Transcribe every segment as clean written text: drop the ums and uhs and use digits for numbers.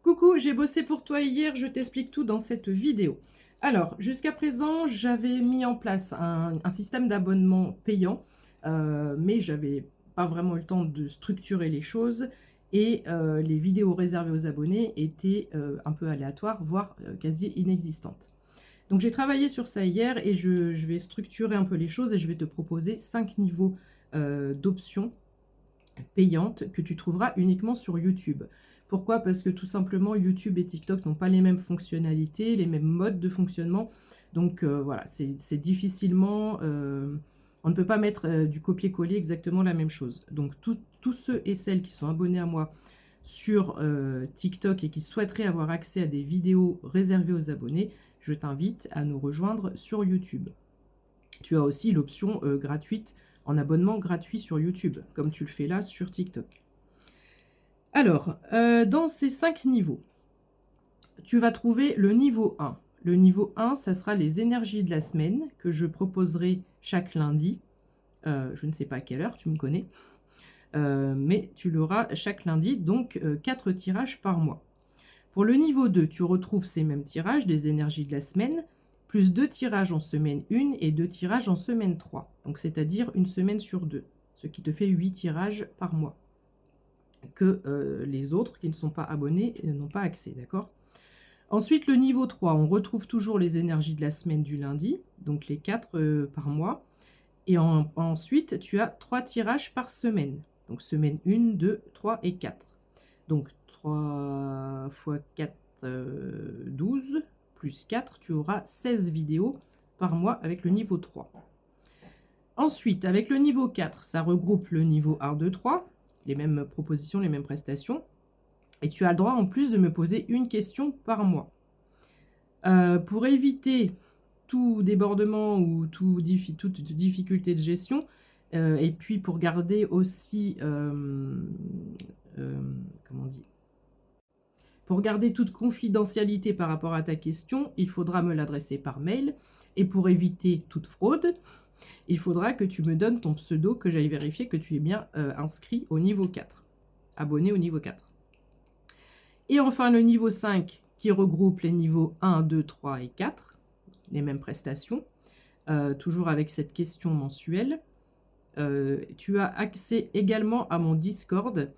Coucou, j'ai bossé pour toi hier, je t'explique tout dans cette vidéo. Alors, jusqu'à présent, j'avais mis en place un système d'abonnement payant, mais j'avais pas vraiment eu le temps de structurer les choses et les vidéos réservées aux abonnés étaient un peu aléatoires, voire quasi inexistantes. Donc j'ai travaillé sur ça hier et je vais structurer un peu les choses et je vais te proposer 5 niveaux d'options payante que tu trouveras uniquement sur YouTube. Pourquoi? Parce que tout simplement, YouTube et TikTok n'ont pas les mêmes fonctionnalités, les mêmes modes de fonctionnement. Donc voilà, c'est difficilement... on ne peut pas mettre du copier-coller exactement la même chose. Donc tous ceux et celles qui sont abonnés à moi sur TikTok et qui souhaiteraient avoir accès à des vidéos réservées aux abonnés, je t'invite à nous rejoindre sur YouTube. Tu as aussi l'option gratuite en abonnement gratuit sur YouTube, comme tu le fais là sur TikTok. Alors, dans ces 5 niveaux, tu vas trouver le niveau 1. Le niveau 1, ça sera les énergies de la semaine que je proposerai chaque lundi. Je ne sais pas à quelle heure, tu me connais. Mais tu l'auras chaque lundi, donc 4 tirages par mois. Pour le niveau 2, tu retrouves ces mêmes tirages des énergies de la semaine, plus 2 tirages en semaine 1 et 2 tirages en semaine 3. Donc c'est-à-dire une semaine sur 2, ce qui te fait 8 tirages par mois. Que les autres qui ne sont pas abonnés n'ont pas accès, d'accord? Ensuite, le niveau 3, on retrouve toujours les énergies de la semaine du lundi, donc les 4 par mois. Et ensuite, tu as 3 tirages par semaine. Donc semaine 1, 2, 3 et 4. Donc 3 fois 4, 12, plus 4, tu auras 16 vidéos par mois avec le niveau 3. Ensuite, avec le niveau 4, ça regroupe le niveau 1, 2, 3, les mêmes propositions, les mêmes prestations. Et tu as le droit en plus de me poser une question par mois. Pour éviter tout débordement ou toute difficulté de gestion, et puis pour garder aussi, comment on dit? Pour garder toute confidentialité par rapport à ta question, il faudra me l'adresser par mail. Et pour éviter toute fraude, il faudra que tu me donnes ton pseudo, que j'aille vérifier que tu es bien inscrit au niveau 4. Abonné au niveau 4. Et enfin, le niveau 5 qui regroupe les niveaux 1, 2, 3 et 4, les mêmes prestations, toujours avec cette question mensuelle. Tu as accès également à mon Discord.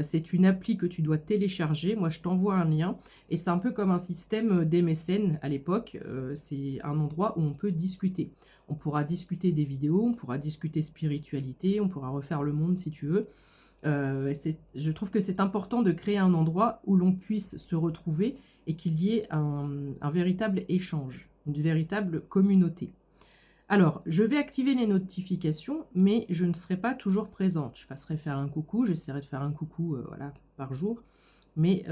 C'est une appli que tu dois télécharger. Moi, je t'envoie un lien. Et c'est un peu comme un système d'MSN à l'époque. C'est un endroit où on peut discuter. On pourra discuter des vidéos, on pourra discuter spiritualité, on pourra refaire le monde si tu veux. Je trouve que c'est important de créer un endroit où l'on puisse se retrouver et qu'il y ait un véritable échange, une véritable communauté. Alors, je vais activer les notifications, mais je ne serai pas toujours présente. Je passerai faire un coucou, j'essaierai de faire un coucou voilà, par jour, mais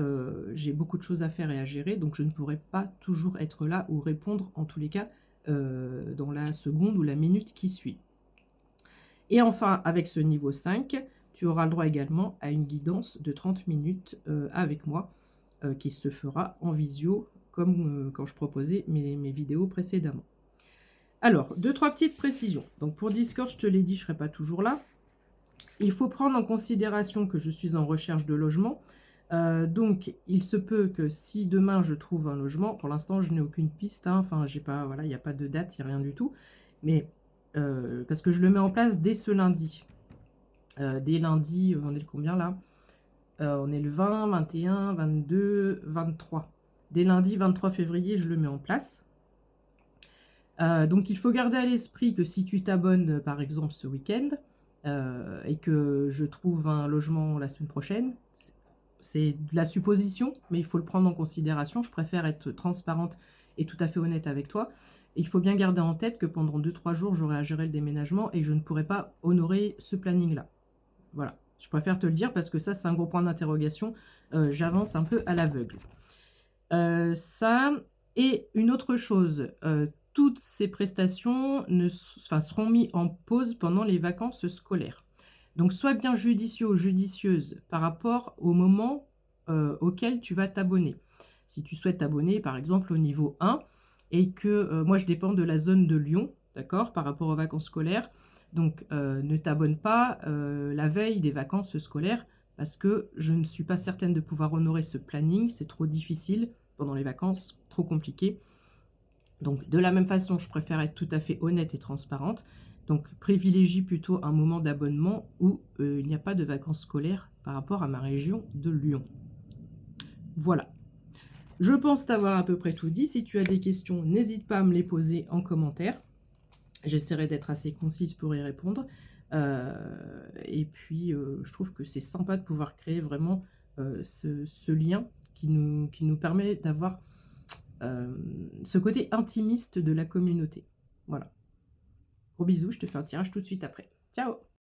j'ai beaucoup de choses à faire et à gérer, donc je ne pourrai pas toujours être là ou répondre, en tous les cas, dans la seconde ou la minute qui suit. Et enfin, avec ce niveau 5, tu auras le droit également à une guidance de 30 minutes avec moi, qui se fera en visio, comme quand je proposais mes vidéos précédemment. Alors, 2-3 petites précisions. Donc pour Discord, je te l'ai dit, je ne serai pas toujours là. Il faut prendre en considération que je suis en recherche de logement. Donc, il se peut que si demain je trouve un logement, pour l'instant je n'ai aucune piste, hein, enfin, j'ai pas, voilà, il n'y a pas de date, il n'y a rien du tout. Mais parce que je le mets en place dès ce lundi. Dès lundi, on est le combien là? On est le 20, 21, 22, 23. Dès lundi 23 février, je le mets en place. Donc il faut garder à l'esprit que si tu t'abonnes par exemple ce week-end et que je trouve un logement la semaine prochaine, c'est de la supposition, mais il faut le prendre en considération. Je préfère être transparente et tout à fait honnête avec toi. Il faut bien garder en tête que pendant 2-3 jours, j'aurai à gérer le déménagement et je ne pourrai pas honorer ce planning-là. Voilà, je préfère te le dire parce que ça, c'est un gros point d'interrogation. J'avance un peu à l'aveugle. Ça, et une autre chose, toutes ces prestations seront mises en pause pendant les vacances scolaires. Donc, sois bien judicieux ou judicieuse par rapport au moment auquel tu vas t'abonner. Si tu souhaites t'abonner, par exemple, au niveau 1, et que moi, je dépends de la zone de Lyon, d'accord, par rapport aux vacances scolaires. Donc, ne t'abonne pas la veille des vacances scolaires parce que je ne suis pas certaine de pouvoir honorer ce planning, c'est trop difficile pendant les vacances, trop compliqué. Donc de la même façon, je préfère être tout à fait honnête et transparente. Donc privilégie plutôt un moment d'abonnement où il n'y a pas de vacances scolaires par rapport à ma région de Lyon. Voilà. Je pense t'avoir à peu près tout dit. Si tu as des questions, n'hésite pas à me les poser en commentaire. J'essaierai d'être assez concise pour y répondre. Et puis, je trouve que c'est sympa de pouvoir créer vraiment ce lien qui nous permet d'avoir ce côté intimiste de la communauté. Voilà. Gros bisous, je te fais un tirage tout de suite après. Ciao!